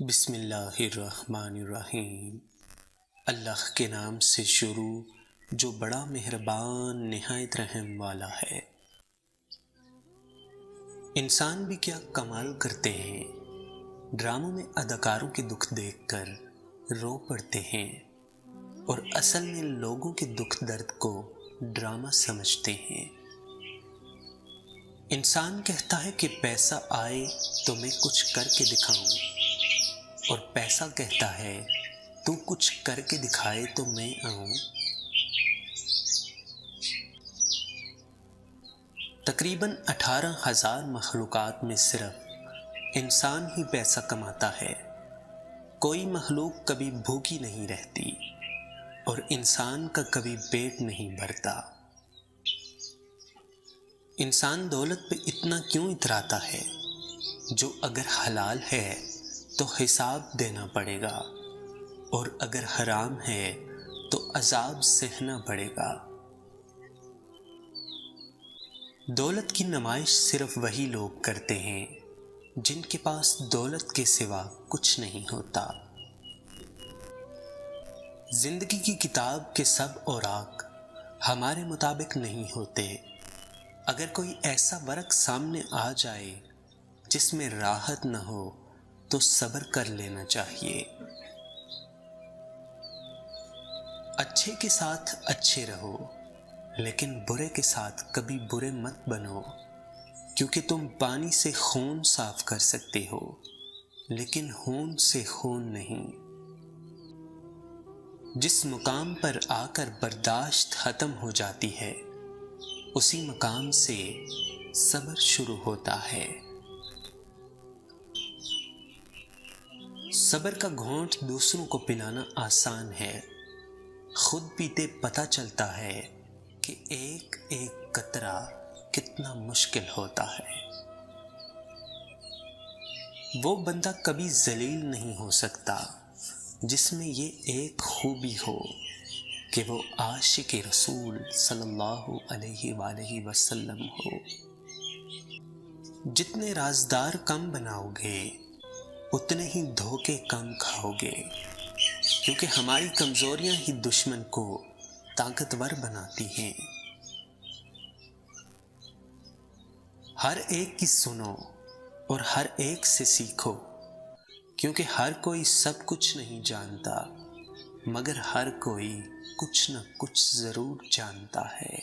بسم اللہ الرحمن الرحیم۔ اللہ کے نام سے شروع جو بڑا مہربان نہایت رحم والا ہے۔ انسان بھی کیا کمال کرتے ہیں، ڈراموں میں اداکاروں کے دکھ دیکھ کر رو پڑتے ہیں اور اصل میں لوگوں کے دکھ درد کو ڈرامہ سمجھتے ہیں۔ انسان کہتا ہے کہ پیسہ آئے تو میں کچھ کر کے دکھاؤں، اور پیسہ کہتا ہے تو کچھ کر کے دکھائے تو میں آؤں۔ تقریباً 18,000 مخلوقات میں صرف انسان ہی پیسہ کماتا ہے۔ کوئی مخلوق کبھی بھوکی نہیں رہتی اور انسان کا کبھی پیٹ نہیں بھرتا۔ انسان دولت پہ اتنا کیوں اتراتا ہے جو اگر حلال ہے تو حساب دینا پڑے گا، اور اگر حرام ہے تو عذاب سہنا پڑے گا۔ دولت کی نمائش صرف وہی لوگ کرتے ہیں جن کے پاس دولت کے سوا کچھ نہیں ہوتا۔ زندگی کی کتاب کے سب اوراق ہمارے مطابق نہیں ہوتے۔ اگر کوئی ایسا ورق سامنے آ جائے جس میں راحت نہ ہو تو صبر کر لینا چاہیے۔ اچھے کے ساتھ اچھے رہو، لیکن برے کے ساتھ کبھی برے مت بنو، کیونکہ تم پانی سے خون صاف کر سکتے ہو لیکن خون سے خون نہیں۔ جس مقام پر آ کر برداشت ختم ہو جاتی ہے اسی مقام سے صبر شروع ہوتا ہے۔ صبر کا گھونٹ دوسروں کو پلانا آسان ہے، خود پیتے پتہ چلتا ہے کہ ایک ایک قطرہ کتنا مشکل ہوتا ہے۔ وہ بندہ کبھی ذلیل نہیں ہو سکتا جس میں یہ ایک خوبی ہو کہ وہ عاشق رسول صلی اللہ علیہ وآلہ وسلم ہو۔ جتنے رازدار کم بناؤ گے اتنے ہی دھوکے کم کھاؤ گے، کیونکہ ہماری کمزوریاں ہی دشمن کو طاقتور بناتی ہیں۔ ہر ایک کی سنو اور ہر ایک سے سیکھو، کیونکہ ہر کوئی سب کچھ نہیں جانتا، مگر ہر کوئی کچھ نہ کچھ ضرور جانتا ہے۔